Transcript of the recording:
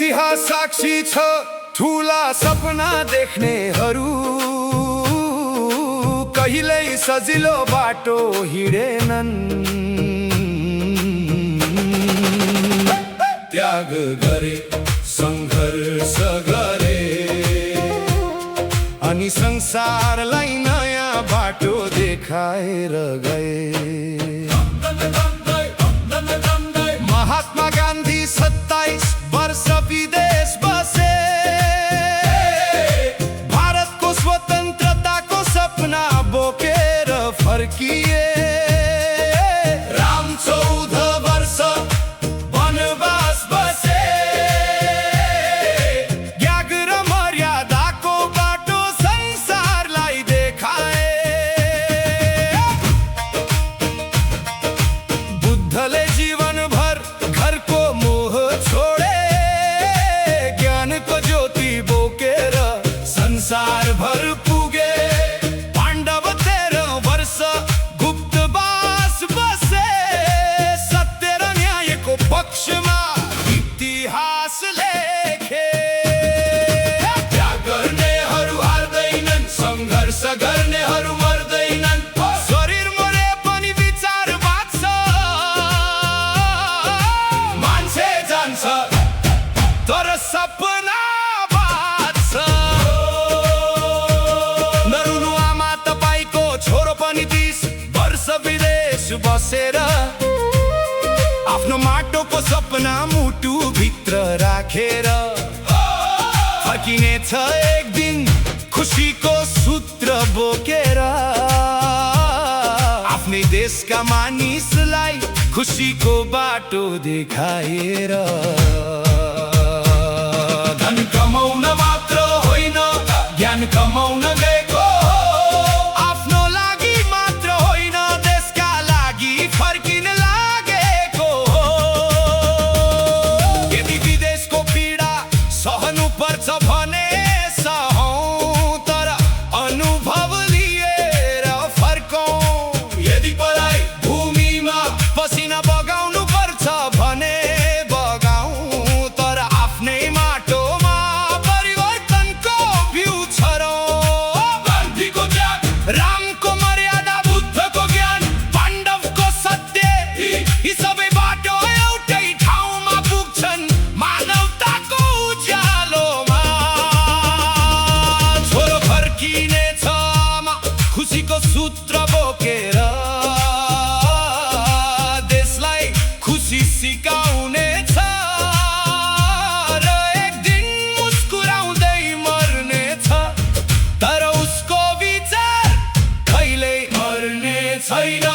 इतिहास साक्षी छ ठूला सपना देख्नेहरू कहिल्यै सजिलो बाटो हिँडेनन्। त्याग गरे, संघर्ष गरे अनि संसारलाई नयाँ बाटो देखाएर गए। महात्मा गान्धी 27 वर्ष विदेश बसे, भारतको स्वतन्त्रताको सपना बोकेर फर्किए। राम 14 वर्ष वनवास बसे, त्याग र मर्यादाको बाटो संसारलाई देखाए। बुद्धले जीवनभर घरको मोह छोडे, ज्ञानको ज्योति बोकेर संसारभर पुगे। पाण्डव 13 वर्ष गुप्तवास बसे, सत्य र न्यायको पक्षमा इतिहास लेखे। त्याग गर्नेहरू हार्दैनन्, सङ्घर्ष गर्नेहरू मर्दैनन्। शरीर मरे पनि विचार बाँच्छ, मान्छे जान्छ तर सपना बाँच्छ। नरुनु आमा तपाईको छोरो पनि 30 वर्ष विदेश बसेर आफ्नो माटोको सपना मुटु भित्र राखेर फर्किनेछ एक दिन खुसीको सूत्र बोकेर। आफ्नै देशका मानिसलाई खुसीको बाटो देखाएर। धन कमाउन मात्र होइन, ज्ञान कमाउन गएको हो। आफ्नो लागि मात्र होइन, देशका लागि फर्किन लागेको हो। यदि विदेशको पीडा सहनु पर्छ भने सहौं, तर अनुभव लिएर फर्कौं। यदि पराई भूमिमा पसिना बगाउनु पर्छ भने बगाउँ, तर आफ्नै माटोमा परिवर्तनको बिउ छरौं। गान्धीको त्याग, रामको मर्यादा, बुद्धको ज्ञान, पाण्डवको सत्य, यी सबै बाटो एउटै ठाउँमा पुग्छन् मानवताको उज्यालोमा। छोरो फर्किनेछ आमा खुसीको सूत्र बोकेर, देशलाई खुसी सिकाउनेछ र एक दिन मुस्कुराउँदै मर्नेछ, तर उसको विचार कहिल्यै मर्ने छैन।